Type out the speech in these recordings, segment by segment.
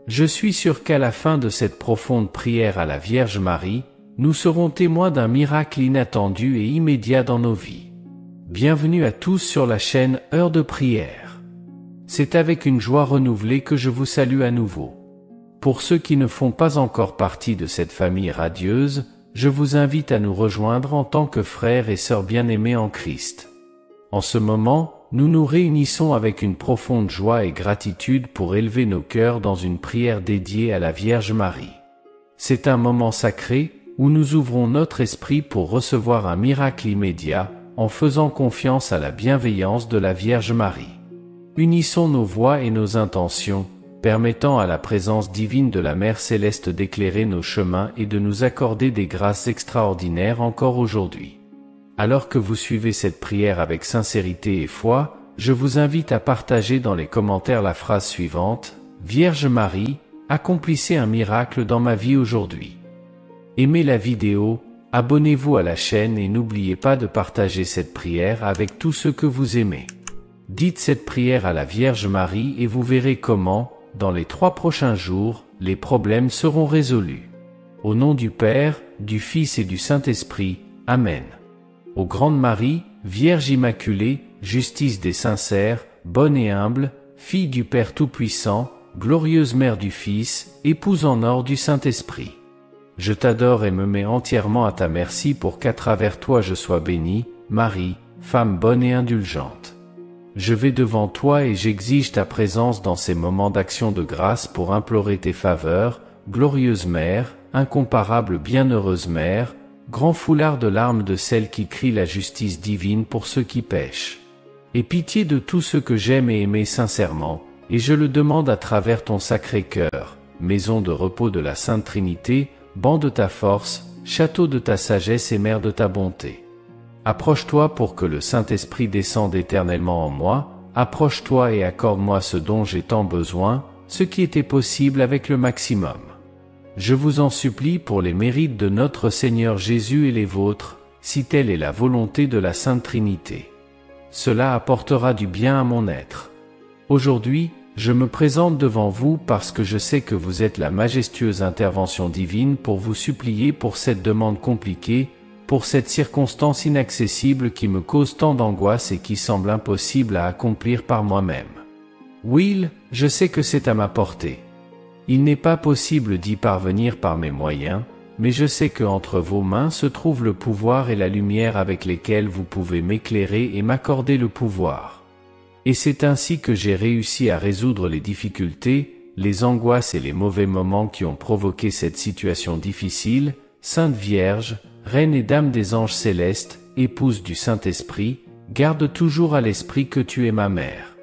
Je suis sûr qu'à la fin de cette profonde prière à la Vierge Marie, nous serons témoins d'un miracle inattendu et immédiat dans nos vies. Bienvenue à tous sur la chaîne Heure de prière. C'est avec une joie renouvelée que je vous salue à nouveau. Pour ceux qui ne font pas encore partie de cette famille radieuse, je vous invite à nous rejoindre en tant que frères et sœurs bien-aimés en Christ. En ce moment, nous nous réunissons avec une profonde joie et gratitude pour élever nos cœurs dans une prière dédiée à la Vierge Marie. C'est un moment sacré où nous ouvrons notre esprit pour recevoir un miracle immédiat en faisant confiance à la bienveillance de la Vierge Marie. Unissons nos voix et nos intentions, permettant à la présence divine de la Mère Céleste d'éclairer nos chemins et de nous accorder des grâces extraordinaires encore aujourd'hui. Alors que vous suivez cette prière avec sincérité et foi, je vous invite à partager dans les commentaires la phrase suivante: « Vierge Marie, accomplissez un miracle dans ma vie aujourd'hui ». Aimez la vidéo, abonnez-vous à la chaîne et n'oubliez pas de partager cette prière avec tous ceux que vous aimez. Dites cette prière à la Vierge Marie et vous verrez comment, dans les 3 prochains jours, les problèmes seront résolus. Au nom du Père, du Fils et du Saint-Esprit, Amen. Ô Grande Marie, Vierge Immaculée, justice des sincères, bonne et humble, fille du Père Tout-Puissant, glorieuse Mère du Fils, épouse en or du Saint-Esprit. Je t'adore et me mets entièrement à ta merci pour qu'à travers toi je sois bénie, Marie, femme bonne et indulgente. Je vais devant toi et j'exige ta présence dans ces moments d'action de grâce pour implorer tes faveurs, glorieuse Mère, incomparable bienheureuse Mère, grand foulard de larmes de celle qui crie la justice divine pour ceux qui pêchent. Aie pitié de tous ceux que j'aime et aimer sincèrement, et je le demande à travers ton sacré cœur, maison de repos de la Sainte Trinité, banc de ta force, château de ta sagesse et mère de ta bonté. Approche-toi pour que le Saint-Esprit descende éternellement en moi, approche-toi et accorde-moi ce dont j'ai tant besoin, ce qui était possible avec le maximum. Je vous en supplie pour les mérites de notre Seigneur Jésus et les vôtres, si telle est la volonté de la Sainte Trinité. Cela apportera du bien à mon être. Aujourd'hui, je me présente devant vous parce que je sais que vous êtes la majestueuse intervention divine pour vous supplier pour cette demande compliquée, pour cette circonstance inaccessible qui me cause tant d'angoisse et qui semble impossible à accomplir par moi-même. Oui, je sais que c'est à ma portée. Il n'est pas possible d'y parvenir par mes moyens, mais je sais que entre vos mains se trouve le pouvoir et la lumière avec lesquels vous pouvez m'éclairer et m'accorder le pouvoir. Et c'est ainsi que j'ai réussi à résoudre les difficultés, les angoisses et les mauvais moments qui ont provoqué cette situation difficile. Sainte Vierge, Reine et Dame des anges célestes, épouse du Saint-Esprit, garde toujours à l'esprit que tu es ma mère.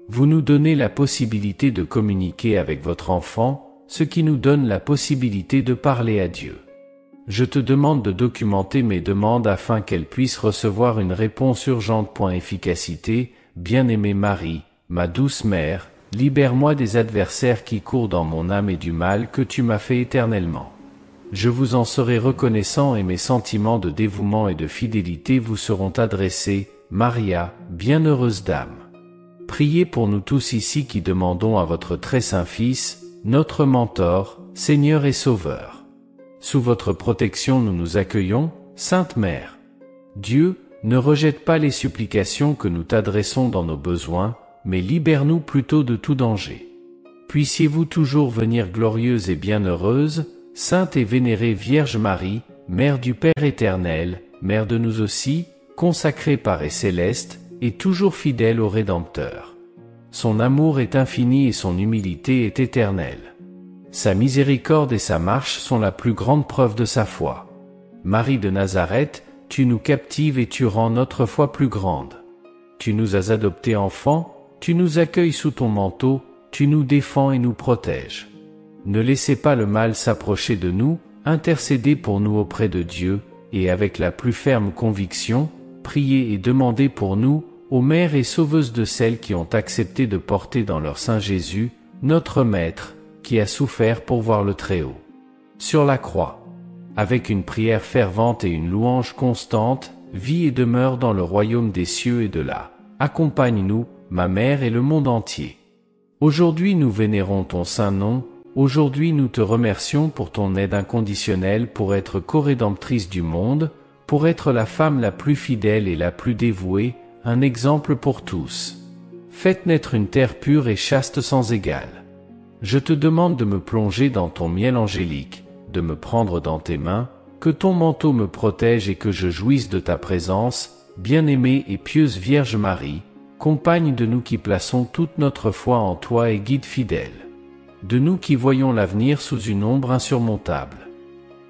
Vous nous donnez la possibilité de communiquer avec votre enfant, ce qui nous donne la possibilité de parler à Dieu. Je te demande de documenter mes demandes afin qu'elles puissent recevoir une réponse urgente. Efficacité, bien-aimée Marie, ma douce mère, libère-moi des adversaires qui courent dans mon âme et du mal que tu m'as fait éternellement. Je vous en serai reconnaissant et mes sentiments de dévouement et de fidélité vous seront adressés, Maria, bienheureuse dame. Priez pour nous tous ici qui demandons à votre très saint Fils, notre mentor, Seigneur et Sauveur. Sous votre protection nous nous accueillons, Sainte Mère. Dieu, ne rejette pas les supplications que nous t'adressons dans nos besoins, mais libère-nous plutôt de tout danger. Puissiez-vous toujours venir glorieuse et bienheureuse, Sainte et vénérée Vierge Marie, Mère du Père éternel, Mère de nous aussi, consacrée par et céleste, et toujours fidèle au Rédempteur. Son amour est infini et son humilité est éternelle. Sa miséricorde et sa marche sont la plus grande preuve de sa foi. Marie de Nazareth, tu nous captives et tu rends notre foi plus grande. Tu nous as adoptés enfants, tu nous accueilles sous ton manteau, tu nous défends et nous protèges. Ne laissez pas le mal s'approcher de nous, intercédez pour nous auprès de Dieu, et avec la plus ferme conviction, priez et demandez pour nous, ô Mère et Sauveuse de celles qui ont accepté de porter dans leur sein Jésus, notre Maître, qui a souffert pour voir le Très-Haut. Sur la croix, avec une prière fervente et une louange constante, vis et demeure dans le royaume des cieux et de là. Accompagne-nous, ma Mère et le monde entier. Aujourd'hui nous vénérons ton saint nom, Aujourd'hui nous te remercions pour ton aide inconditionnelle pour être co-rédemptrice du monde, pour être la femme la plus fidèle et la plus dévouée, un exemple pour tous. Faites naître une terre pure et chaste sans égal. Je te demande de me plonger dans ton miel angélique, de me prendre dans tes mains, que ton manteau me protège et que je jouisse de ta présence, bien-aimée et pieuse Vierge Marie, compagne de nous qui plaçons toute notre foi en toi et guide fidèle. De nous qui voyons l'avenir sous une ombre insurmontable.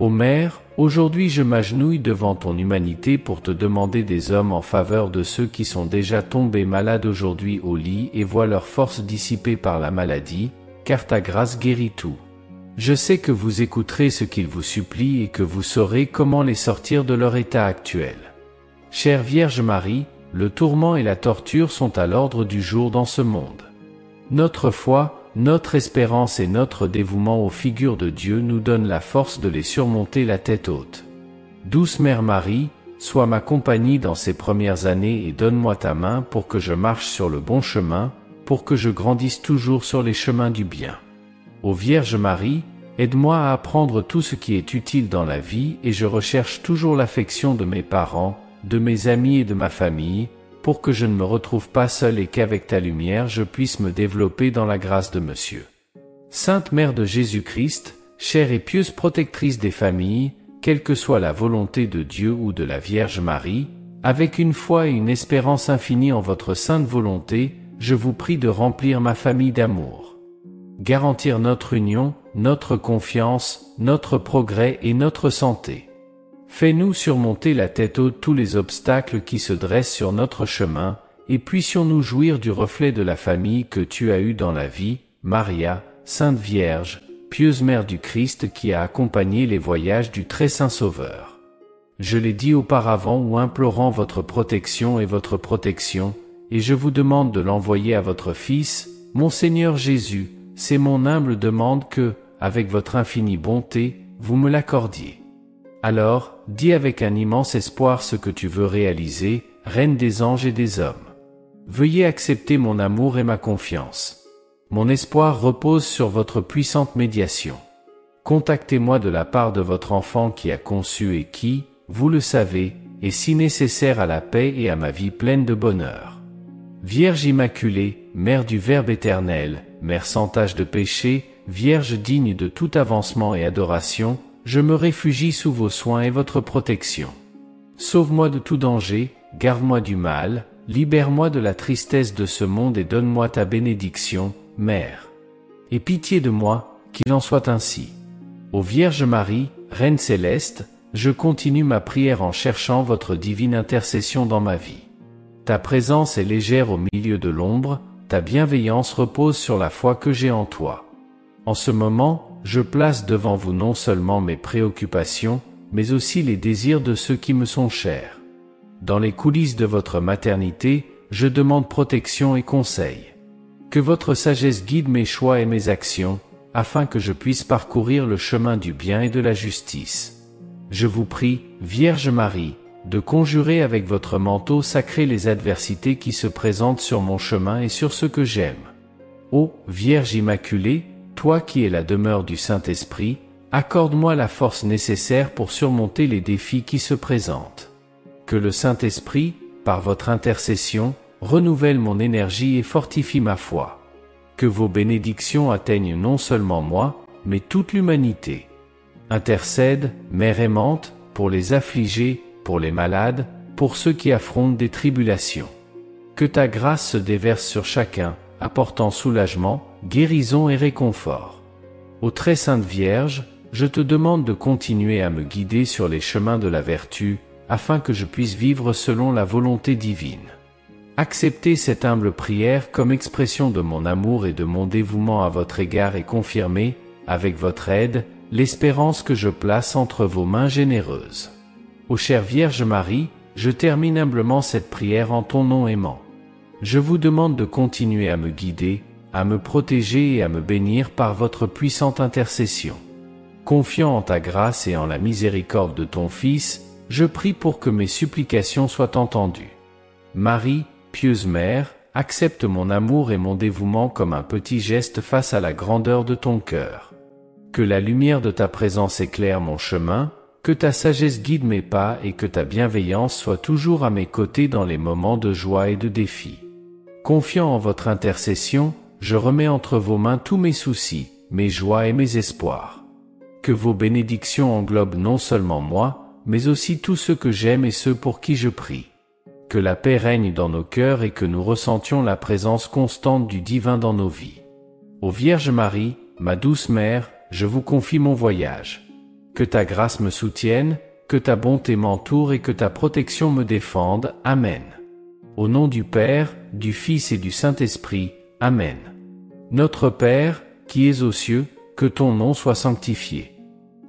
Ô Mère, aujourd'hui je m'agenouille devant ton humanité pour te demander des hommes en faveur de ceux qui sont déjà tombés malades aujourd'hui au lit et voient leur force dissipée par la maladie, car ta grâce guérit tout. Je sais que vous écouterez ce qu'ils vous supplient et que vous saurez comment les sortir de leur état actuel. Chère Vierge Marie, le tourment et la torture sont à l'ordre du jour dans ce monde. Notre foi, notre espérance et notre dévouement aux figures de Dieu nous donnent la force de les surmonter la tête haute. Douce Mère Marie, sois ma compagnie dans ces premières années et donne-moi ta main pour que je marche sur le bon chemin, pour que je grandisse toujours sur les chemins du bien. Ô Vierge Marie, aide-moi à apprendre tout ce qui est utile dans la vie et je recherche toujours l'affection de mes parents, de mes amis et de ma famille, pour que je ne me retrouve pas seul et qu'avec ta lumière je puisse me développer dans la grâce de Monsieur. Sainte Mère de Jésus-Christ, chère et pieuse protectrice des familles, quelle que soit la volonté de Dieu ou de la Vierge Marie, avec une foi et une espérance infinie en votre sainte volonté, je vous prie de remplir ma famille d'amour. Garantir notre union, notre confiance, notre progrès et notre santé. Fais-nous surmonter la tête haute tous les obstacles qui se dressent sur notre chemin, et puissions-nous jouir du reflet de la famille que tu as eue dans la vie, Maria, Sainte Vierge, pieuse Mère du Christ qui a accompagné les voyages du très saint Sauveur. Je l'ai dit auparavant ou implorant votre protection et votre protection, et je vous demande de l'envoyer à votre Fils, mon Seigneur Jésus. C'est mon humble demande que, avec votre infinie bonté, vous me l'accordiez. Alors, dis avec un immense espoir ce que tu veux réaliser, Reine des anges et des hommes. Veuillez accepter mon amour et ma confiance. Mon espoir repose sur votre puissante médiation. Contactez-moi de la part de votre enfant qui a conçu et qui, vous le savez, est si nécessaire à la paix et à ma vie pleine de bonheur. Vierge Immaculée, Mère du Verbe éternel, Mère sans tache de péché, Vierge digne de tout avancement et adoration, je me réfugie sous vos soins et votre protection. Sauve-moi de tout danger, garde-moi du mal, libère-moi de la tristesse de ce monde et donne-moi ta bénédiction, Mère. Aie pitié de moi, qu'il en soit ainsi. Ô Vierge Marie, Reine céleste, je continue ma prière en cherchant votre divine intercession dans ma vie. Ta présence est légère au milieu de l'ombre, ta bienveillance repose sur la foi que j'ai en toi. En ce moment, je place devant vous non seulement mes préoccupations, mais aussi les désirs de ceux qui me sont chers. Dans les coulisses de votre maternité, je demande protection et conseil. Que votre sagesse guide mes choix et mes actions, afin que je puisse parcourir le chemin du bien et de la justice. Je vous prie, Vierge Marie, de conjurer avec votre manteau sacré les adversités qui se présentent sur mon chemin et sur ceux que j'aime. Ô Vierge Immaculée, toi qui es la demeure du Saint-Esprit, accorde-moi la force nécessaire pour surmonter les défis qui se présentent. Que le Saint-Esprit, par votre intercession, renouvelle mon énergie et fortifie ma foi. Que vos bénédictions atteignent non seulement moi, mais toute l'humanité. Intercède, Mère aimante, pour les affligés, pour les malades, pour ceux qui affrontent des tribulations. Que ta grâce se déverse sur chacun, apportant soulagement, guérison et réconfort. Ô très sainte Vierge, je te demande de continuer à me guider sur les chemins de la vertu, afin que je puisse vivre selon la volonté divine. Acceptez cette humble prière comme expression de mon amour et de mon dévouement à votre égard et confirmez, avec votre aide, l'espérance que je place entre vos mains généreuses. Ô chère Vierge Marie, je termine humblement cette prière en ton nom aimant. Je vous demande de continuer à me guider, à me protéger et à me bénir par votre puissante intercession. Confiant en ta grâce et en la miséricorde de ton Fils, je prie pour que mes supplications soient entendues. Marie, pieuse Mère, accepte mon amour et mon dévouement comme un petit geste face à la grandeur de ton cœur. Que la lumière de ta présence éclaire mon chemin, que ta sagesse guide mes pas et que ta bienveillance soit toujours à mes côtés dans les moments de joie et de défi. Confiant en votre intercession, je remets entre vos mains tous mes soucis, mes joies et mes espoirs. Que vos bénédictions englobent non seulement moi, mais aussi tous ceux que j'aime et ceux pour qui je prie. Que la paix règne dans nos cœurs et que nous ressentions la présence constante du divin dans nos vies. Ô Vierge Marie, ma douce mère, je vous confie mon voyage. Que ta grâce me soutienne, que ta bonté m'entoure et que ta protection me défende. Amen. Au nom du Père, du Fils et du Saint-Esprit. Amen. Notre Père, qui es aux cieux, que ton nom soit sanctifié.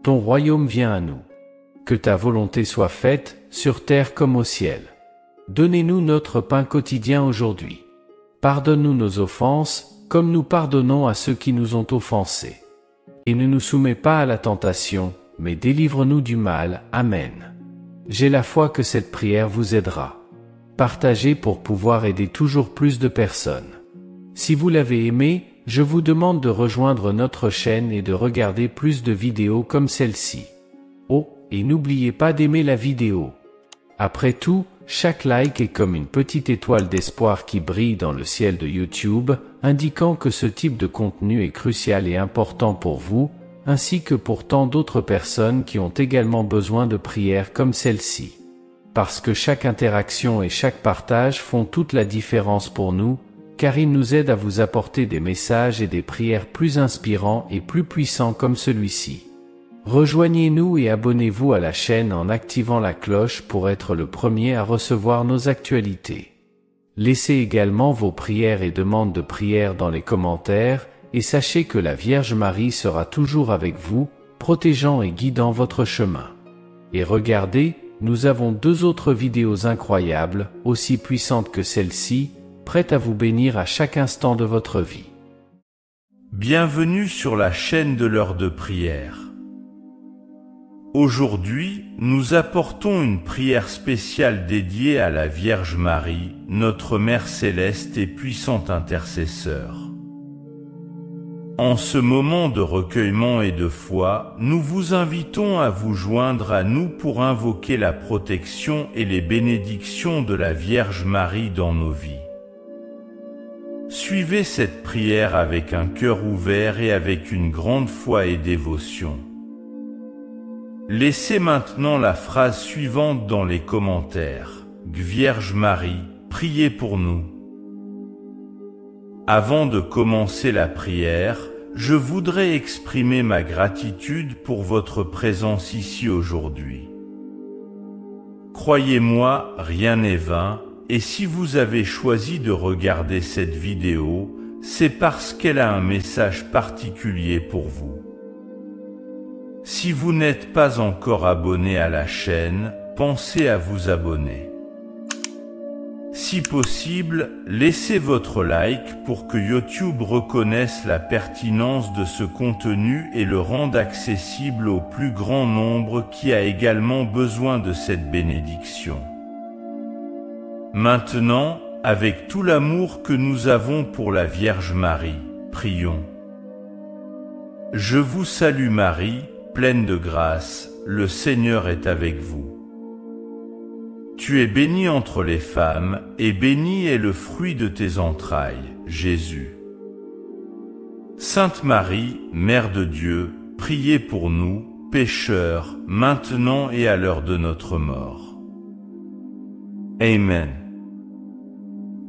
Ton royaume vienne à nous. Que ta volonté soit faite, sur terre comme au ciel. Donnez-nous notre pain quotidien aujourd'hui. Pardonne-nous nos offenses, comme nous pardonnons à ceux qui nous ont offensés. Et ne nous soumets pas à la tentation, mais délivre-nous du mal. Amen. J'ai la foi que cette prière vous aidera. Partagez pour pouvoir aider toujours plus de personnes. Si vous l'avez aimé, je vous demande de rejoindre notre chaîne et de regarder plus de vidéos comme celle-ci. Oh, et n'oubliez pas d'aimer la vidéo. Après tout, chaque like est comme une petite étoile d'espoir qui brille dans le ciel de YouTube, indiquant que ce type de contenu est crucial et important pour vous, ainsi que pour tant d'autres personnes qui ont également besoin de prières comme celle-ci. Parce que chaque interaction et chaque partage font toute la différence pour nous, car ils nous aident à vous apporter des messages et des prières plus inspirants et plus puissants comme celui-ci. Rejoignez-nous et abonnez-vous à la chaîne en activant la cloche pour être le premier à recevoir nos actualités. Laissez également vos prières et demandes de prière dans les commentaires, et sachez que la Vierge Marie sera toujours avec vous, protégeant et guidant votre chemin. Et regardez, nous avons 2 autres vidéos incroyables, aussi puissantes que celle-ci, prêtes à vous bénir à chaque instant de votre vie. Bienvenue sur la chaîne de l'heure de prière. Aujourd'hui, nous apportons une prière spéciale dédiée à la Vierge Marie, notre Mère céleste et puissante intercesseur. En ce moment de recueillement et de foi, nous vous invitons à vous joindre à nous pour invoquer la protection et les bénédictions de la Vierge Marie dans nos vies. Suivez cette prière avec un cœur ouvert et avec une grande foi et dévotion. Laissez maintenant la phrase suivante dans les commentaires. Vierge Marie, priez pour nous. Avant de commencer la prière, je voudrais exprimer ma gratitude pour votre présence ici aujourd'hui. Croyez-moi, rien n'est vain, et si vous avez choisi de regarder cette vidéo, c'est parce qu'elle a un message particulier pour vous. Si vous n'êtes pas encore abonné à la chaîne, pensez à vous abonner. Si possible, laissez votre like pour que YouTube reconnaisse la pertinence de ce contenu et le rende accessible au plus grand nombre qui a également besoin de cette bénédiction. Maintenant, avec tout l'amour que nous avons pour la Vierge Marie, prions. Je vous salue Marie, pleine de grâce, le Seigneur est avec vous. Tu es bénie entre les femmes, et béni est le fruit de tes entrailles, Jésus. Sainte Marie, Mère de Dieu, priez pour nous, pécheurs, maintenant et à l'heure de notre mort. Amen.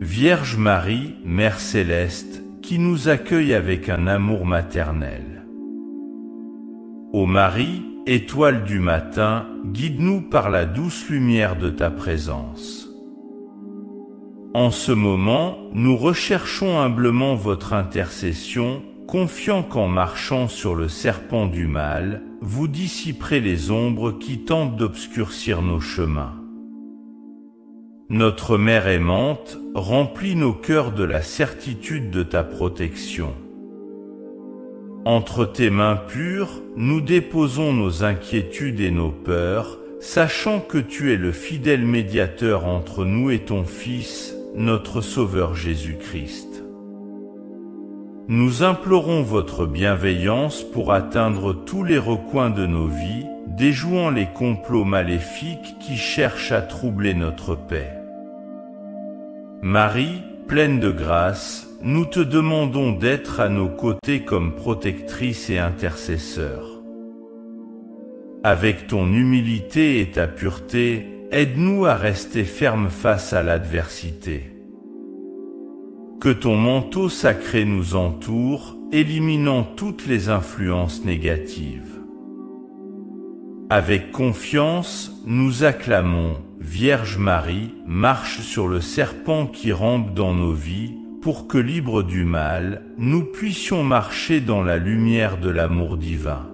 Vierge Marie, Mère céleste, qui nous accueille avec un amour maternel. Ô Marie, étoile du matin, guide-nous par la douce lumière de ta présence. En ce moment, nous recherchons humblement votre intercession, confiant qu'en marchant sur le serpent du mal, vous dissiperez les ombres qui tentent d'obscurcir nos chemins. Notre Mère aimante, remplis nos cœurs de la certitude de ta protection. Entre tes mains pures, nous déposons nos inquiétudes et nos peurs, sachant que tu es le fidèle médiateur entre nous et ton Fils, notre Sauveur Jésus-Christ. Nous implorons votre bienveillance pour atteindre tous les recoins de nos vies, déjouant les complots maléfiques qui cherchent à troubler notre paix. Marie, pleine de grâce, nous te demandons d'être à nos côtés comme protectrice et intercesseur. Avec ton humilité et ta pureté, aide-nous à rester fermes face à l'adversité. Que ton manteau sacré nous entoure, éliminant toutes les influences négatives. Avec confiance, nous acclamons, Vierge Marie, marche sur le serpent qui rampe dans nos vies, pour que, libres du mal, nous puissions marcher dans la lumière de l'amour divin.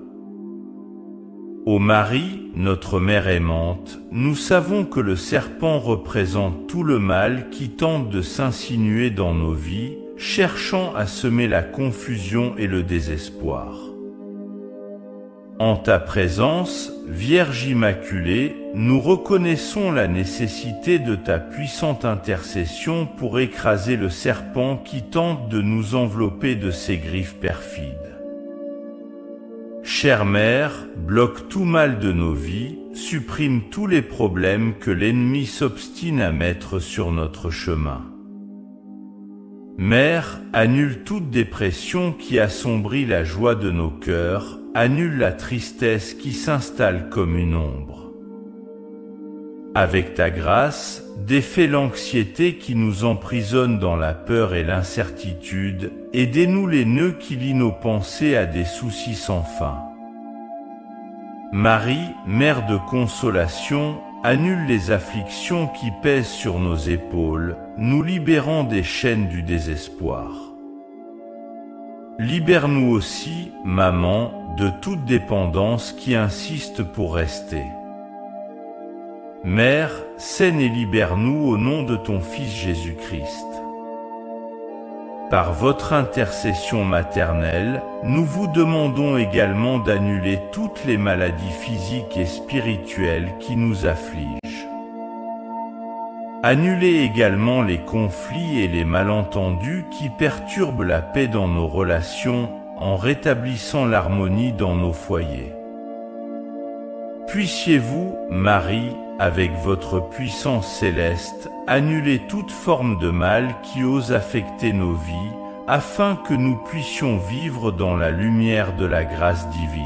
Ô Marie, notre mère aimante, nous savons que le serpent représente tout le mal qui tente de s'insinuer dans nos vies, cherchant à semer la confusion et le désespoir. En ta présence, Vierge Immaculée, nous reconnaissons la nécessité de ta puissante intercession pour écraser le serpent qui tente de nous envelopper de ses griffes perfides. Chère Mère, bloque tout mal de nos vies, supprime tous les problèmes que l'ennemi s'obstine à mettre sur notre chemin. Mère, annule toute dépression qui assombrit la joie de nos cœurs, annule la tristesse qui s'installe comme une ombre. Avec ta grâce, défais l'anxiété qui nous emprisonne dans la peur et l'incertitude, et dénoue les nœuds qui lient nos pensées à des soucis sans fin. Marie, Mère de consolation, annule les afflictions qui pèsent sur nos épaules, nous libérant des chaînes du désespoir. Libère-nous aussi, Maman, de toute dépendance qui insiste pour rester. Mère, saine et libère-nous au nom de ton Fils Jésus-Christ. Par votre intercession maternelle, nous vous demandons également d'annuler toutes les maladies physiques et spirituelles qui nous affligent. Annulez également les conflits et les malentendus qui perturbent la paix dans nos relations en rétablissant l'harmonie dans nos foyers. Puissiez-vous, Marie, avec votre puissance céleste, annuler toute forme de mal qui ose affecter nos vies, afin que nous puissions vivre dans la lumière de la grâce divine.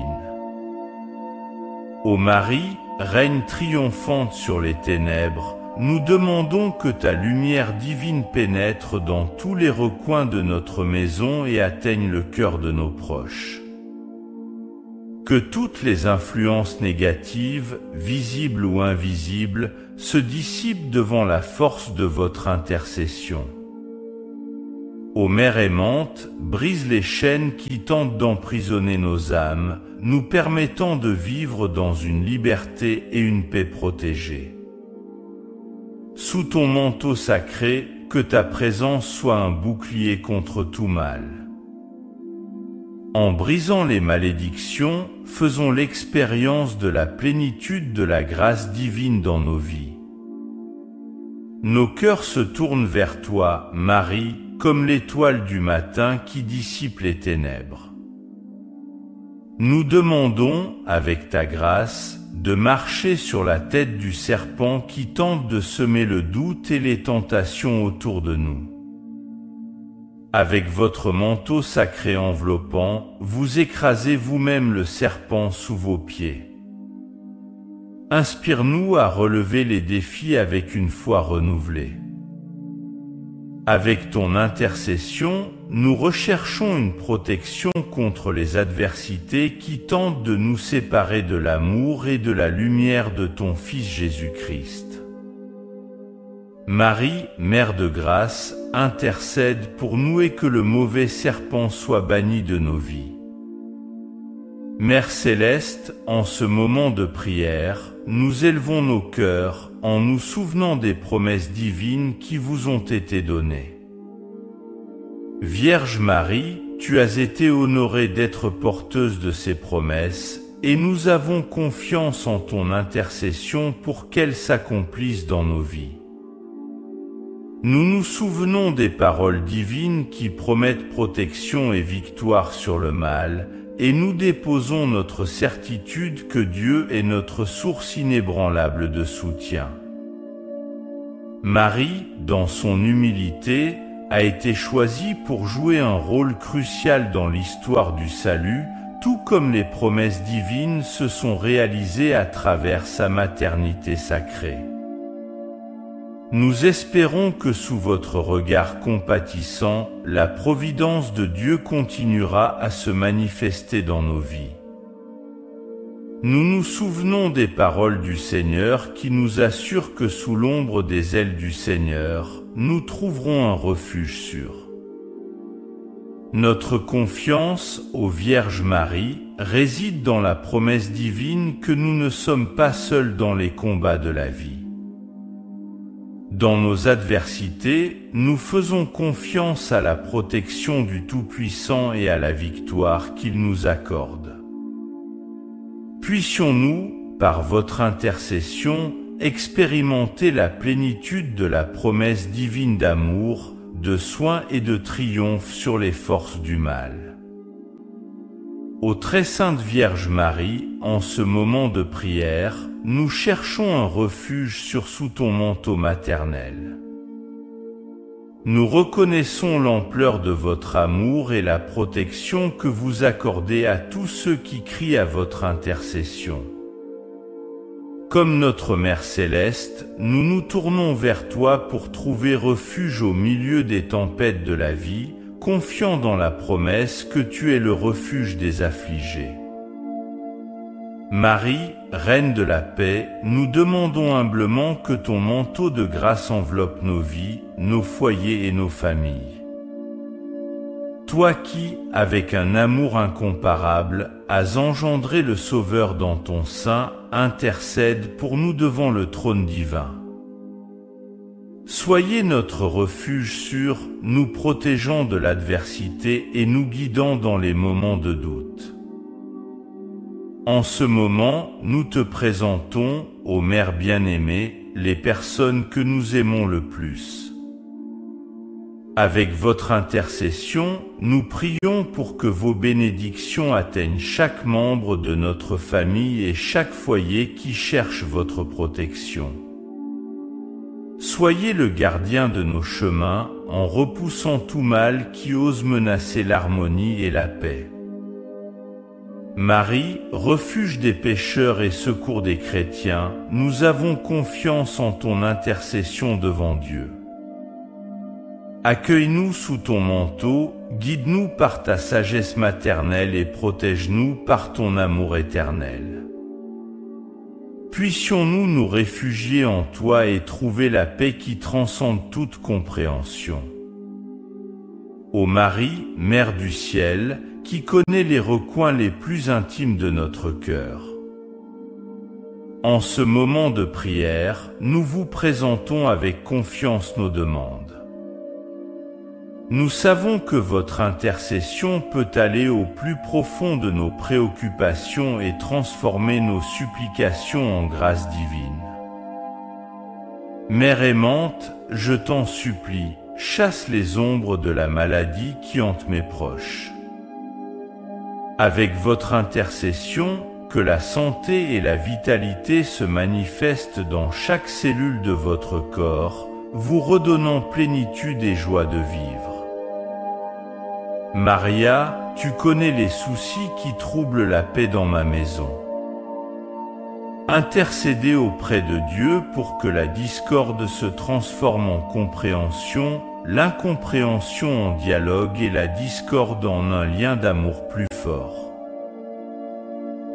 Ô Marie, règne triomphante sur les ténèbres, nous demandons que ta lumière divine pénètre dans tous les recoins de notre maison et atteigne le cœur de nos proches. Que toutes les influences négatives, visibles ou invisibles, se dissipent devant la force de votre intercession. Ô Mère aimante, brise les chaînes qui tentent d'emprisonner nos âmes, nous permettant de vivre dans une liberté et une paix protégée. Sous ton manteau sacré, que ta présence soit un bouclier contre tout mal. En brisant les malédictions, faisons l'expérience de la plénitude de la grâce divine dans nos vies. Nos cœurs se tournent vers toi, Marie, comme l'étoile du matin qui dissipe les ténèbres. Nous demandons, avec ta grâce, de marcher sur la tête du serpent qui tente de semer le doute et les tentations autour de nous. Avec votre manteau sacré enveloppant, vous écrasez vous-même le serpent sous vos pieds. Inspire-nous à relever les défis avec une foi renouvelée. Avec ton intercession, nous recherchons une protection contre les adversités qui tentent de nous séparer de l'amour et de la lumière de ton Fils Jésus-Christ. Marie, Mère de grâce, intercède pour nous et que le mauvais serpent soit banni de nos vies. Mère céleste, en ce moment de prière, nous élevons nos cœurs en nous souvenant des promesses divines qui vous ont été données. Vierge Marie, tu as été honorée d'être porteuse de ces promesses et nous avons confiance en ton intercession pour qu'elles s'accomplissent dans nos vies. Nous nous souvenons des paroles divines qui promettent protection et victoire sur le mal, et nous déposons notre certitude que Dieu est notre source inébranlable de soutien. Marie, dans son humilité, a été choisie pour jouer un rôle crucial dans l'histoire du salut, tout comme les promesses divines se sont réalisées à travers sa maternité sacrée. Nous espérons que sous votre regard compatissant, la providence de Dieu continuera à se manifester dans nos vies. Nous nous souvenons des paroles du Seigneur qui nous assurent que sous l'ombre des ailes du Seigneur, nous trouverons un refuge sûr. Notre confiance, ô Vierge Marie, réside dans la promesse divine que nous ne sommes pas seuls dans les combats de la vie. Dans nos adversités, nous faisons confiance à la protection du Tout-Puissant et à la victoire qu'il nous accorde. Puissions-nous, par votre intercession, expérimenter la plénitude de la promesse divine d'amour, de soin et de triomphe sur les forces du mal. Ô très sainte Vierge Marie, en ce moment de prière, nous cherchons un refuge sous ton manteau maternel. Nous reconnaissons l'ampleur de votre amour et la protection que vous accordez à tous ceux qui crient à votre intercession. Comme notre Mère Céleste, nous nous tournons vers toi pour trouver refuge au milieu des tempêtes de la vie, confiant dans la promesse que tu es le refuge des affligés. Marie, Reine de la paix, nous demandons humblement que ton manteau de grâce enveloppe nos vies, nos foyers et nos familles. Toi qui, avec un amour incomparable, as engendré le Sauveur dans ton sein, intercède pour nous devant le trône divin. Soyez notre refuge sûr, nous protégeant de l'adversité et nous guidant dans les moments de doute. En ce moment, nous te présentons, ô Mère bien-aimée, les personnes que nous aimons le plus. Avec votre intercession, nous prions pour que vos bénédictions atteignent chaque membre de notre famille et chaque foyer qui cherche votre protection. Soyez le gardien de nos chemins en repoussant tout mal qui ose menacer l'harmonie et la paix. Marie, refuge des pécheurs et secours des chrétiens, nous avons confiance en ton intercession devant Dieu. Accueille-nous sous ton manteau, guide-nous par ta sagesse maternelle et protège-nous par ton amour éternel. Puissions-nous nous réfugier en toi et trouver la paix qui transcende toute compréhension. Ô Marie, Mère du ciel, qui connaît les recoins les plus intimes de notre cœur. En ce moment de prière, nous vous présentons avec confiance nos demandes. Nous savons que votre intercession peut aller au plus profond de nos préoccupations et transformer nos supplications en grâce divine. Mère aimante, je t'en supplie, chasse les ombres de la maladie qui hante mes proches. Avec votre intercession, que la santé et la vitalité se manifestent dans chaque cellule de votre corps, vous redonnant plénitude et joie de vivre. Maria, tu connais les soucis qui troublent la paix dans ma maison. Intercédez auprès de Dieu pour que la discorde se transforme en compréhension, l'incompréhension en dialogue et la discorde en un lien d'amour plus fort.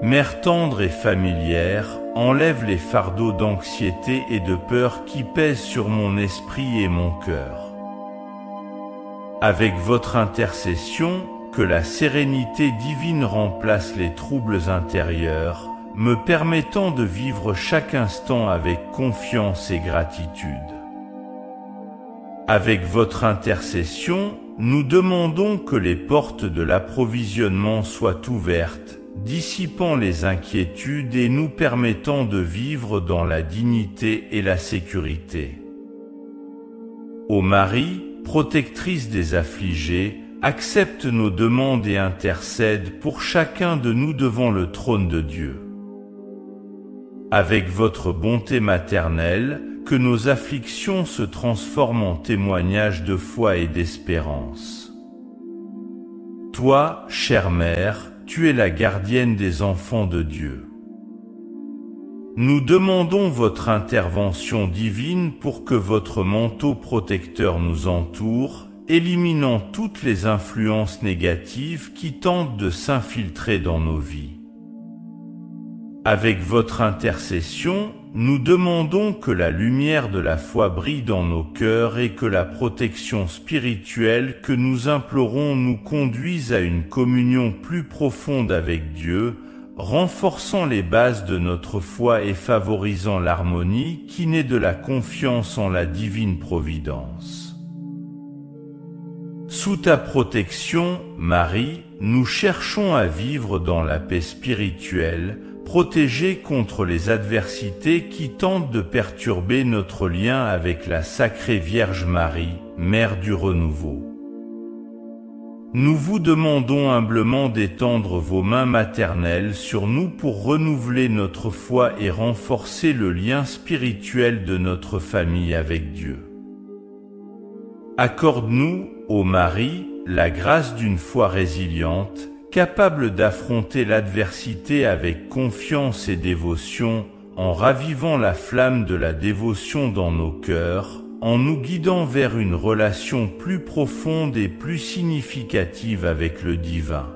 Mère tendre et familière, enlève les fardeaux d'anxiété et de peur qui pèsent sur mon esprit et mon cœur. Avec votre intercession, que la sérénité divine remplace les troubles intérieurs, me permettant de vivre chaque instant avec confiance et gratitude. Avec votre intercession, nous demandons que les portes de l'approvisionnement soient ouvertes, dissipant les inquiétudes et nous permettant de vivre dans la dignité et la sécurité. Ô Marie, protectrice des affligés, accepte nos demandes et intercède pour chacun de nous devant le trône de Dieu. Avec votre bonté maternelle, que nos afflictions se transforment en témoignages de foi et d'espérance. Toi, chère Mère, tu es la gardienne des enfants de Dieu. Nous demandons votre intervention divine pour que votre manteau protecteur nous entoure, éliminant toutes les influences négatives qui tentent de s'infiltrer dans nos vies. Avec votre intercession, nous demandons que la lumière de la foi brille dans nos cœurs et que la protection spirituelle que nous implorons nous conduise à une communion plus profonde avec Dieu, renforçant les bases de notre foi et favorisant l'harmonie qui naît de la confiance en la divine providence. Sous ta protection, Marie, nous cherchons à vivre dans la paix spirituelle, protégés contre les adversités qui tentent de perturber notre lien avec la sacrée Vierge Marie, Mère du renouveau. Nous vous demandons humblement d'étendre vos mains maternelles sur nous pour renouveler notre foi et renforcer le lien spirituel de notre famille avec Dieu. Accorde-nous, ô Marie, la grâce d'une foi résiliente, capable d'affronter l'adversité avec confiance et dévotion, en ravivant la flamme de la dévotion dans nos cœurs, en nous guidant vers une relation plus profonde et plus significative avec le divin.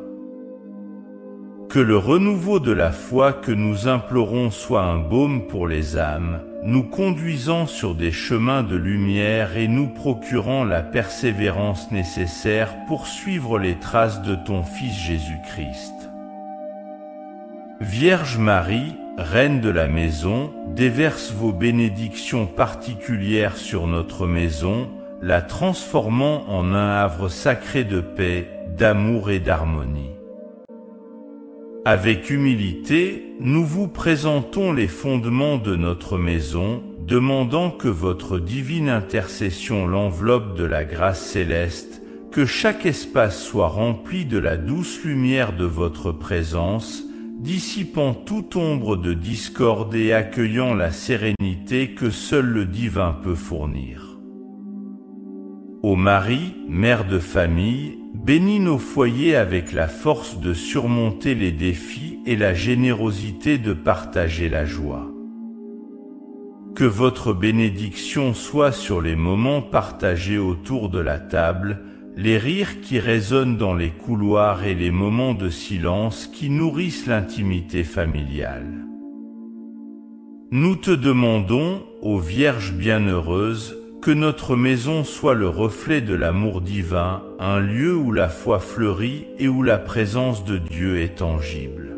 Que le renouveau de la foi que nous implorons soit un baume pour les âmes, nous conduisant sur des chemins de lumière et nous procurant la persévérance nécessaire pour suivre les traces de ton Fils Jésus-Christ. Vierge Marie, Reine de la maison, déverse vos bénédictions particulières sur notre maison, la transformant en un havre sacré de paix, d'amour et d'harmonie. Avec humilité, nous vous présentons les fondements de notre maison, demandant que votre divine intercession l'enveloppe de la grâce céleste, que chaque espace soit rempli de la douce lumière de votre présence, dissipant toute ombre de discorde et accueillant la sérénité que seul le divin peut fournir. Ô Marie, Mère de famille, bénis nos foyers avec la force de surmonter les défis et la générosité de partager la joie. Que votre bénédiction soit sur les moments partagés autour de la table, les rires qui résonnent dans les couloirs et les moments de silence qui nourrissent l'intimité familiale. Nous te demandons, ô Vierge bienheureuse, que notre maison soit le reflet de l'amour divin, un lieu où la foi fleurit et où la présence de Dieu est tangible.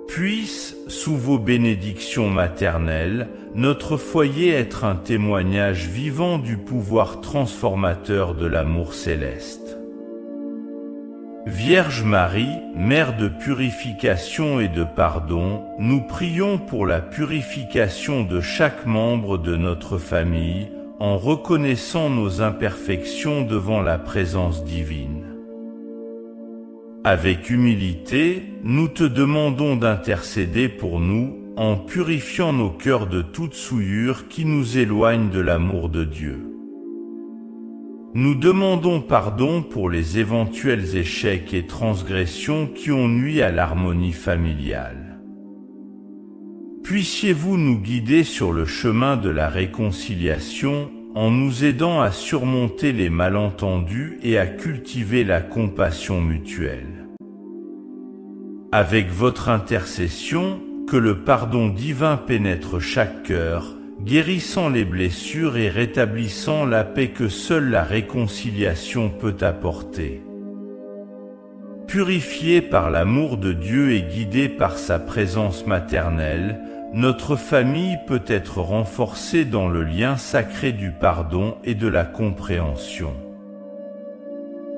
Puisse, sous vos bénédictions maternelles, notre foyer être un témoignage vivant du pouvoir transformateur de l'amour céleste. Vierge Marie, Mère de purification et de pardon, nous prions pour la purification de chaque membre de notre famille, en reconnaissant nos imperfections devant la présence divine. Avec humilité, nous te demandons d'intercéder pour nous, en purifiant nos cœurs de toute souillure qui nous éloigne de l'amour de Dieu. Nous demandons pardon pour les éventuels échecs et transgressions qui ont nui à l'harmonie familiale. Puissiez-vous nous guider sur le chemin de la réconciliation, en nous aidant à surmonter les malentendus et à cultiver la compassion mutuelle. Avec votre intercession, que le pardon divin pénètre chaque cœur, guérissant les blessures et rétablissant la paix que seule la réconciliation peut apporter. Purifiés par l'amour de Dieu et guidés par sa présence maternelle, notre famille peut être renforcée dans le lien sacré du pardon et de la compréhension.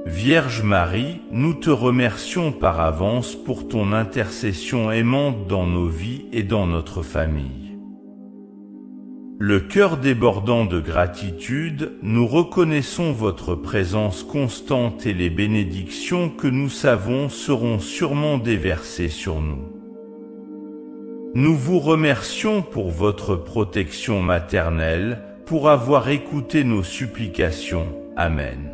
Vierge Marie, nous te remercions par avance pour ton intercession aimante dans nos vies et dans notre famille. Le cœur débordant de gratitude, nous reconnaissons votre présence constante et les bénédictions que nous savons seront sûrement déversées sur nous. Nous vous remercions pour votre protection maternelle, pour avoir écouté nos supplications. Amen.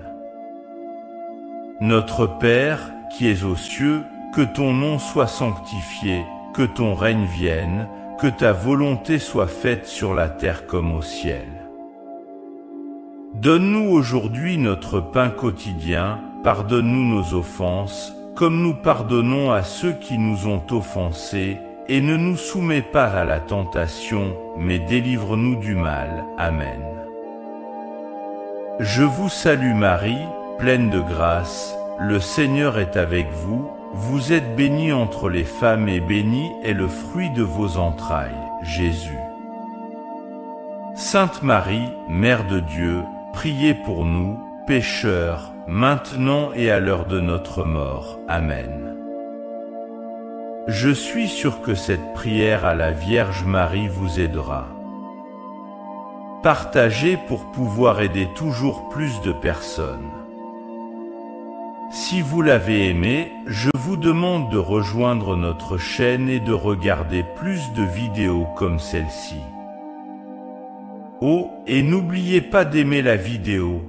Notre Père, qui es aux cieux, que ton nom soit sanctifié, que ton règne vienne, que ta volonté soit faite sur la terre comme au ciel. Donne-nous aujourd'hui notre pain quotidien, pardonne-nous nos offenses, comme nous pardonnons à ceux qui nous ont offensés, et ne nous soumets pas à la tentation, mais délivre-nous du mal. Amen. Je vous salue Marie, pleine de grâce, le Seigneur est avec vous. Vous êtes bénie entre les femmes et béni est le fruit de vos entrailles, Jésus. Sainte Marie, Mère de Dieu, priez pour nous, pécheurs, maintenant et à l'heure de notre mort. Amen. Je suis sûr que cette prière à la Vierge Marie vous aidera. Partagez pour pouvoir aider toujours plus de personnes. Si vous l'avez aimé, je vous demande de rejoindre notre chaîne et de regarder plus de vidéos comme celle-ci. Oh, et n'oubliez pas d'aimer la vidéo.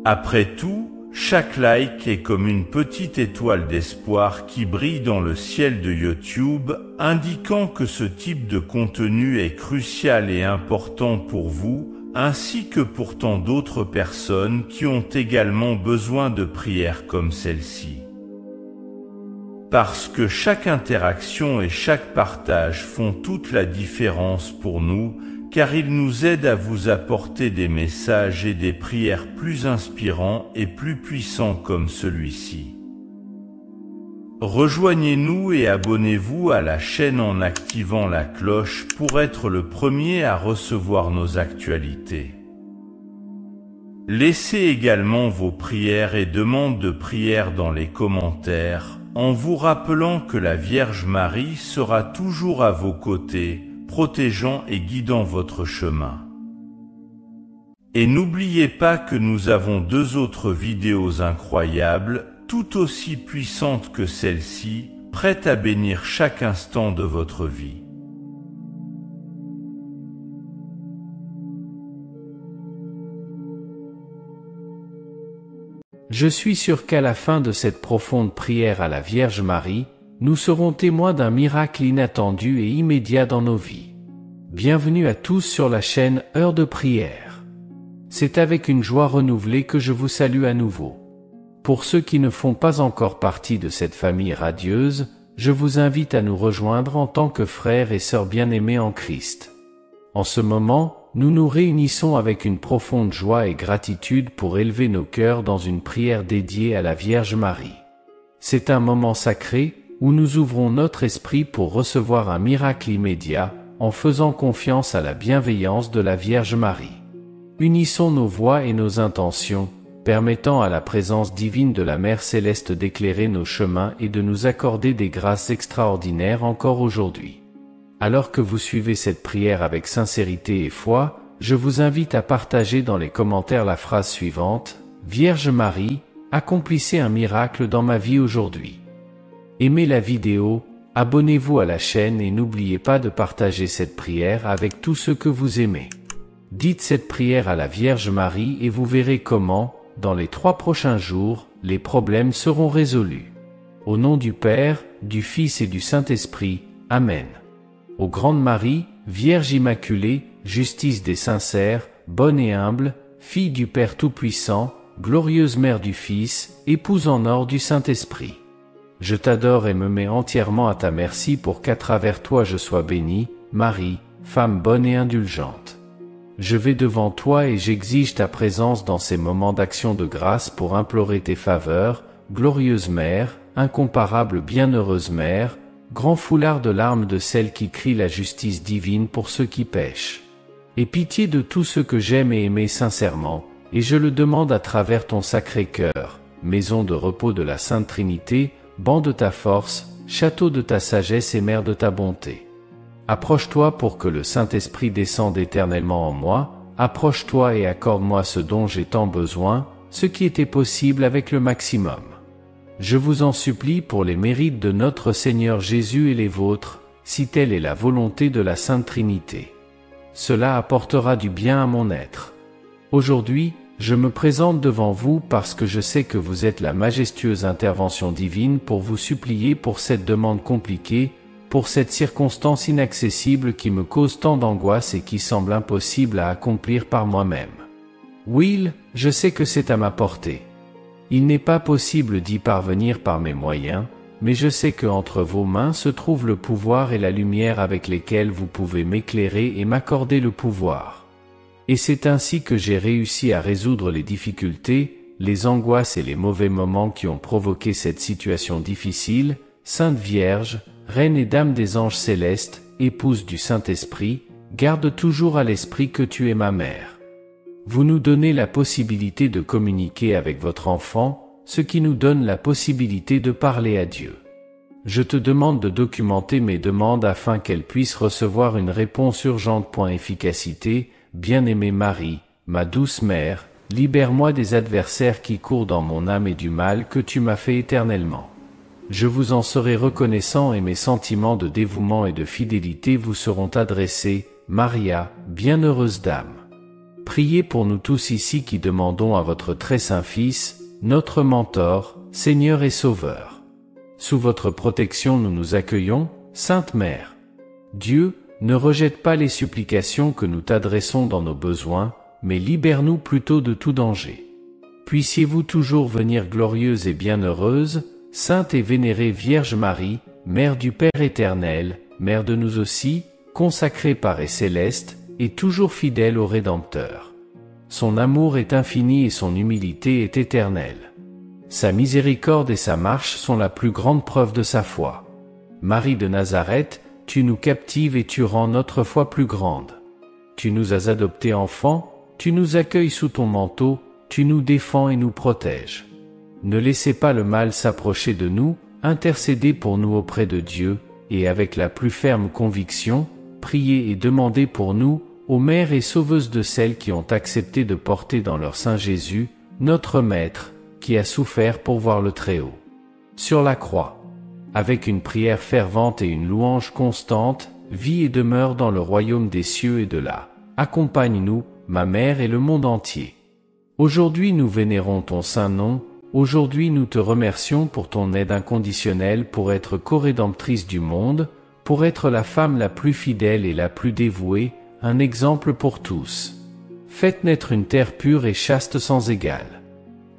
Après tout, chaque like est comme une petite étoile d'espoir qui brille dans le ciel de YouTube, indiquant que ce type de contenu est crucial et important pour vous, ainsi que pour tant d'autres personnes qui ont également besoin de prières comme celle-ci. Parce que chaque interaction et chaque partage font toute la différence pour nous, car ils nous aident à vous apporter des messages et des prières plus inspirants et plus puissants comme celui-ci. Rejoignez-nous et abonnez-vous à la chaîne en activant la cloche pour être le premier à recevoir nos actualités. Laissez également vos prières et demandes de prière dans les commentaires, en vous rappelant que la Vierge Marie sera toujours à vos côtés, protégeant et guidant votre chemin. Et n'oubliez pas que nous avons 2 autres vidéos incroyables, tout aussi puissantes que celle-ci, prêtes à bénir chaque instant de votre vie. Je suis sûr qu'à la fin de cette profonde prière à la Vierge Marie, nous serons témoins d'un miracle inattendu et immédiat dans nos vies. Bienvenue à tous sur la chaîne Heure de prière. C'est avec une joie renouvelée que je vous salue à nouveau. Pour ceux qui ne font pas encore partie de cette famille radieuse, je vous invite à nous rejoindre en tant que frères et sœurs bien-aimés en Christ. En ce moment, nous nous réunissons avec une profonde joie et gratitude pour élever nos cœurs dans une prière dédiée à la Vierge Marie. C'est un moment sacré où nous ouvrons notre esprit pour recevoir un miracle immédiat, en faisant confiance à la bienveillance de la Vierge Marie. Unissons nos voix et nos intentions, permettant à la présence divine de la Mère Céleste d'éclairer nos chemins et de nous accorder des grâces extraordinaires encore aujourd'hui. Alors que vous suivez cette prière avec sincérité et foi, je vous invite à partager dans les commentaires la phrase suivante: « Vierge Marie, accomplissez un miracle dans ma vie aujourd'hui. » Aimez la vidéo, abonnez-vous à la chaîne et n'oubliez pas de partager cette prière avec tous ceux que vous aimez. Dites cette prière à la Vierge Marie et vous verrez comment, dans les 3 prochains jours, les problèmes seront résolus. Au nom du Père, du Fils et du Saint-Esprit. Amen. Ô Grande Marie, Vierge Immaculée, justice des sincères, bonne et humble, fille du Père Tout-Puissant, glorieuse Mère du Fils, épouse en or du Saint-Esprit. Je t'adore et me mets entièrement à ta merci pour qu'à travers toi je sois bénie, Marie, femme bonne et indulgente. Je vais devant toi et j'exige ta présence dans ces moments d'action de grâce pour implorer tes faveurs, glorieuse Mère, incomparable bienheureuse Mère, grand foulard de larmes de celle qui crie la justice divine pour ceux qui pêchent. Aie pitié de tous ceux que j'aime et aimer sincèrement, et je le demande à travers ton sacré cœur, maison de repos de la Sainte Trinité, banc de ta force, château de ta sagesse et mer de ta bonté. Approche-toi pour que le Saint-Esprit descende éternellement en moi, approche-toi et accorde-moi ce dont j'ai tant besoin, ce qui était possible avec le maximum. Je vous en supplie pour les mérites de notre Seigneur Jésus et les vôtres, si telle est la volonté de la Sainte Trinité. Cela apportera du bien à mon être. Aujourd'hui, je me présente devant vous parce que je sais que vous êtes la majestueuse intervention divine pour vous supplier pour cette demande compliquée, pour cette circonstance inaccessible qui me cause tant d'angoisse et qui semble impossible à accomplir par moi-même. Will, je sais que c'est à ma portée. Il n'est pas possible d'y parvenir par mes moyens, mais je sais que entre vos mains se trouve le pouvoir et la lumière avec lesquels vous pouvez m'éclairer et m'accorder le pouvoir. Et c'est ainsi que j'ai réussi à résoudre les difficultés, les angoisses et les mauvais moments qui ont provoqué cette situation difficile. Sainte Vierge, Reine et Dame des anges célestes, épouse du Saint-Esprit, garde toujours à l'esprit que tu es ma mère. Vous nous donnez la possibilité de communiquer avec votre enfant, ce qui nous donne la possibilité de parler à Dieu. Je te demande de documenter mes demandes afin qu'elles puissent recevoir une réponse urgente. Efficacité, bien-aimée Marie, ma douce mère, libère-moi des adversaires qui courent dans mon âme et du mal que tu m'as fait éternellement. Je vous en serai reconnaissant et mes sentiments de dévouement et de fidélité vous seront adressés, Maria, bienheureuse dame. Priez pour nous tous ici qui demandons à votre très saint Fils, notre mentor, Seigneur et Sauveur. Sous votre protection nous nous accueillons, Sainte Mère. Dieu, ne rejette pas les supplications que nous t'adressons dans nos besoins, mais libère-nous plutôt de tout danger. Puissiez-vous toujours venir glorieuse et bienheureuse, Sainte et vénérée Vierge Marie, Mère du Père éternel, Mère de nous aussi, consacrée par et céleste, et toujours fidèle au Rédempteur. Son amour est infini et son humilité est éternelle. Sa miséricorde et sa marche sont la plus grande preuve de sa foi. Marie de Nazareth, tu nous captives et tu rends notre foi plus grande. Tu nous as adoptés enfants, tu nous accueilles sous ton manteau, tu nous défends et nous protèges. Ne laissez pas le mal s'approcher de nous, intercédez pour nous auprès de Dieu, et avec la plus ferme conviction, priez et demandez pour nous, ô Mère et Sauveuse de celles qui ont accepté de porter dans leur sein Jésus, notre Maître, qui a souffert pour voir le Très-Haut. Sur la croix, avec une prière fervente et une louange constante, vis et demeure dans le royaume des cieux et de là. Accompagne-nous, ma Mère et le monde entier. Aujourd'hui nous vénérons ton saint nom, aujourd'hui nous te remercions pour ton aide inconditionnelle pour être corédemptrice du monde, pour être la femme la plus fidèle et la plus dévouée, un exemple pour tous. Faites naître une terre pure et chaste sans égal.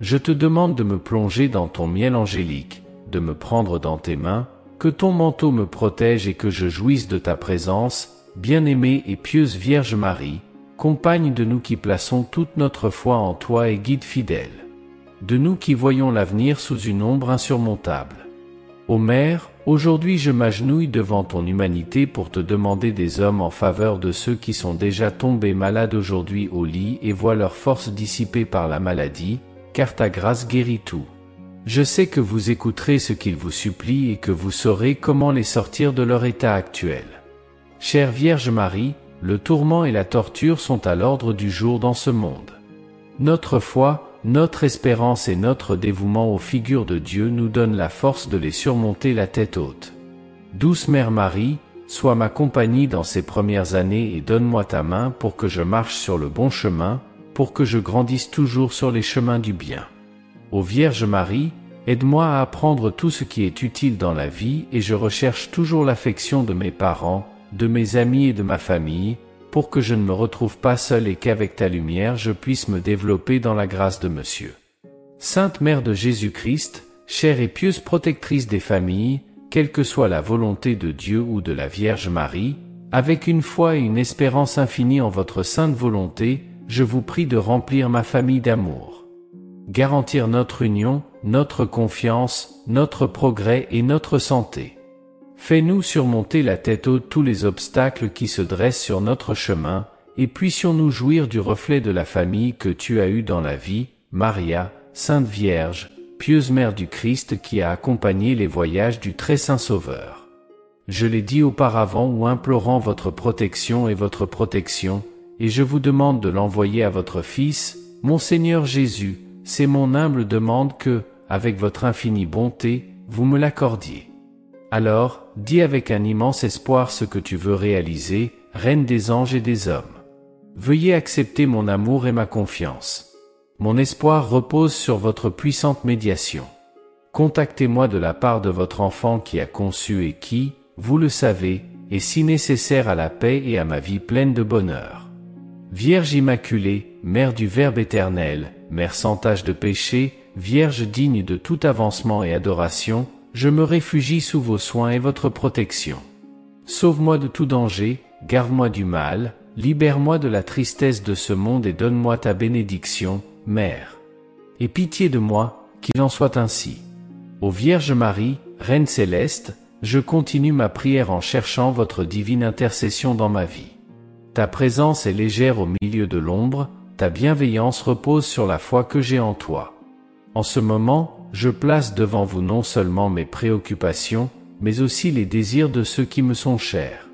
Je te demande de me plonger dans ton miel angélique, de me prendre dans tes mains, que ton manteau me protège et que je jouisse de ta présence, bien-aimée et pieuse Vierge Marie, compagne de nous qui plaçons toute notre foi en toi et guide fidèle. De nous qui voyons l'avenir sous une ombre insurmontable. Ô Mère, aujourd'hui je m'agenouille devant ton humanité pour te demander des hommes en faveur de ceux qui sont déjà tombés malades aujourd'hui au lit et voient leur force dissipée par la maladie, car ta grâce guérit tout. Je sais que vous écouterez ce qu'ils vous supplient et que vous saurez comment les sortir de leur état actuel. Chère Vierge Marie, le tourment et la torture sont à l'ordre du jour dans ce monde. Notre foi, notre espérance et notre dévouement aux figures de Dieu nous donnent la force de les surmonter la tête haute. Douce Mère Marie, sois ma compagnie dans ces premières années et donne-moi ta main pour que je marche sur le bon chemin, pour que je grandisse toujours sur les chemins du bien. Ô Vierge Marie, aide-moi à apprendre tout ce qui est utile dans la vie et je recherche toujours l'affection de mes parents, de mes amis et de ma famille, pour que je ne me retrouve pas seul et qu'avec ta lumière je puisse me développer dans la grâce de Monsieur. Sainte Mère de Jésus-Christ, chère et pieuse protectrice des familles, quelle que soit la volonté de Dieu ou de la Vierge Marie, avec une foi et une espérance infinie en votre sainte volonté, je vous prie de remplir ma famille d'amour. Garantir notre union, notre confiance, notre progrès et notre santé. Fais-nous surmonter la tête haute tous les obstacles qui se dressent sur notre chemin, et puissions-nous jouir du reflet de la famille que tu as eue dans la vie, Maria, Sainte Vierge, pieuse Mère du Christ qui a accompagné les voyages du Très Saint Sauveur. Je l'ai dit auparavant ou implorant votre protection, et je vous demande de l'envoyer à votre Fils, mon Seigneur Jésus, c'est mon humble demande que, avec votre infinie bonté, vous me l'accordiez. Alors, dis avec un immense espoir ce que tu veux réaliser, Reine des anges et des hommes. Veuillez accepter mon amour et ma confiance. Mon espoir repose sur votre puissante médiation. Contactez-moi de la part de votre enfant qui a conçu et qui, vous le savez, est si nécessaire à la paix et à ma vie pleine de bonheur. Vierge Immaculée, Mère du Verbe éternel, Mère sans tache de péché, Vierge digne de tout avancement et adoration, je me réfugie sous vos soins et votre protection. Sauve-moi de tout danger, garde-moi du mal, libère-moi de la tristesse de ce monde et donne-moi ta bénédiction, Mère. Aie pitié de moi, qu'il en soit ainsi. Ô Vierge Marie, Reine céleste, je continue ma prière en cherchant votre divine intercession dans ma vie. Ta présence est légère au milieu de l'ombre, ta bienveillance repose sur la foi que j'ai en toi. En ce moment, je place devant vous non seulement mes préoccupations, mais aussi les désirs de ceux qui me sont chers.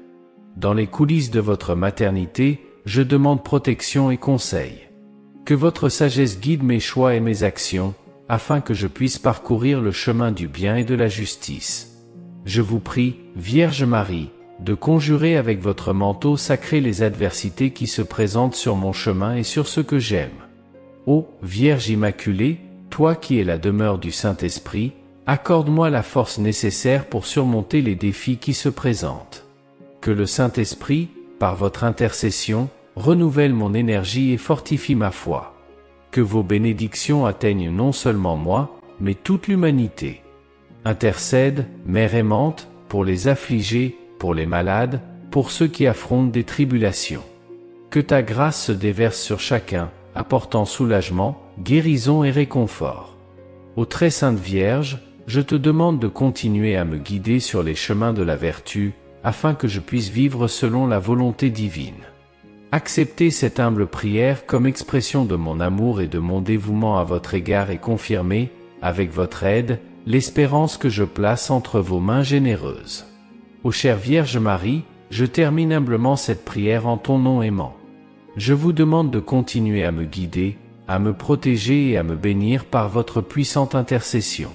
Dans les coulisses de votre maternité, je demande protection et conseil. Que votre sagesse guide mes choix et mes actions, afin que je puisse parcourir le chemin du bien et de la justice. Je vous prie, Vierge Marie, de conjurer avec votre manteau sacré les adversités qui se présentent sur mon chemin et sur ce que j'aime. Ô Vierge Immaculée, toi qui es la demeure du Saint-Esprit, accorde-moi la force nécessaire pour surmonter les défis qui se présentent. Que le Saint-Esprit, par votre intercession, renouvelle mon énergie et fortifie ma foi. Que vos bénédictions atteignent non seulement moi, mais toute l'humanité. Intercède, Mère aimante, pour les affligés, pour les malades, pour ceux qui affrontent des tribulations. Que ta grâce se déverse sur chacun, apportant soulagement, guérison et réconfort. Ô très sainte Vierge, je te demande de continuer à me guider sur les chemins de la vertu, afin que je puisse vivre selon la volonté divine. Acceptez cette humble prière comme expression de mon amour et de mon dévouement à votre égard et confirmez, avec votre aide, l'espérance que je place entre vos mains généreuses. Ô chère Vierge Marie, je termine humblement cette prière en ton nom aimant. Je vous demande de continuer à me guider, à me protéger et à me bénir par votre puissante intercession.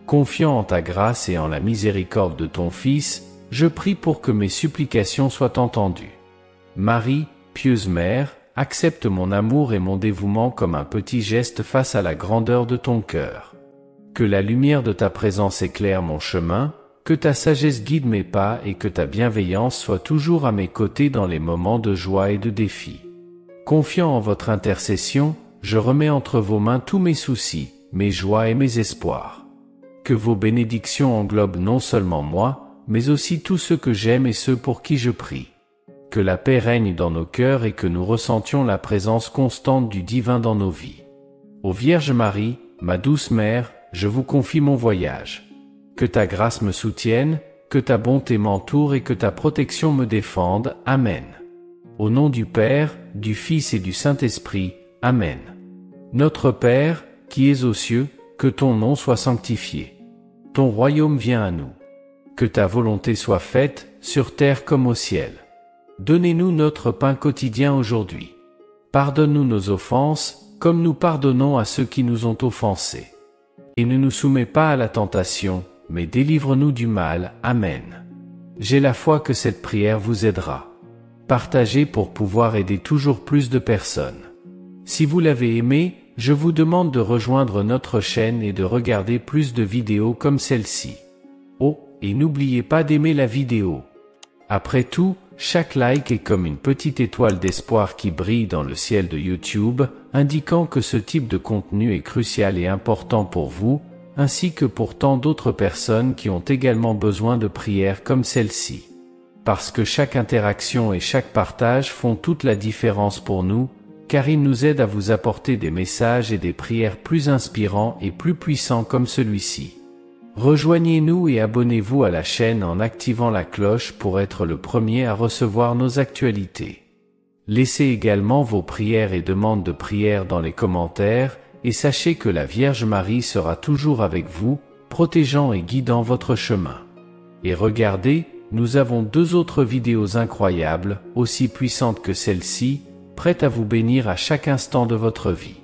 Confiant en ta grâce et en la miséricorde de ton Fils, je prie pour que mes supplications soient entendues. Marie, pieuse Mère, accepte mon amour et mon dévouement comme un petit geste face à la grandeur de ton cœur. Que la lumière de ta présence éclaire mon chemin, que ta sagesse guide mes pas et que ta bienveillance soit toujours à mes côtés dans les moments de joie et de défi. Confiant en votre intercession, je remets entre vos mains tous mes soucis, mes joies et mes espoirs. Que vos bénédictions englobent non seulement moi, mais aussi tous ceux que j'aime et ceux pour qui je prie. Que la paix règne dans nos cœurs et que nous ressentions la présence constante du divin dans nos vies. Ô Vierge Marie, ma douce Mère, je vous confie mon voyage. Que ta grâce me soutienne, que ta bonté m'entoure et que ta protection me défende. Amen. Au nom du Père, du Fils et du Saint-Esprit. Amen. Notre Père, qui es aux cieux, que ton nom soit sanctifié. Ton royaume vienne à nous. Que ta volonté soit faite, sur terre comme au ciel. Donnez-nous notre pain quotidien aujourd'hui. Pardonne-nous nos offenses, comme nous pardonnons à ceux qui nous ont offensés. Et ne nous soumets pas à la tentation, mais délivre-nous du mal. Amen. J'ai la foi que cette prière vous aidera. Partagez pour pouvoir aider toujours plus de personnes. Si vous l'avez aimé, je vous demande de rejoindre notre chaîne et de regarder plus de vidéos comme celle-ci. Oh, et n'oubliez pas d'aimer la vidéo. Après tout, chaque like est comme une petite étoile d'espoir qui brille dans le ciel de YouTube, indiquant que ce type de contenu est crucial et important pour vous, ainsi que pour tant d'autres personnes qui ont également besoin de prières comme celle-ci. Parce que chaque interaction et chaque partage font toute la différence pour nous, car ils nous aident à vous apporter des messages et des prières plus inspirants et plus puissants comme celui-ci. Rejoignez-nous et abonnez-vous à la chaîne en activant la cloche pour être le premier à recevoir nos actualités. Laissez également vos prières et demandes de prière dans les commentaires, et sachez que la Vierge Marie sera toujours avec vous, protégeant et guidant votre chemin. Et regardez, nous avons 2 autres vidéos incroyables, aussi puissantes que celle-ci, prêtes à vous bénir à chaque instant de votre vie.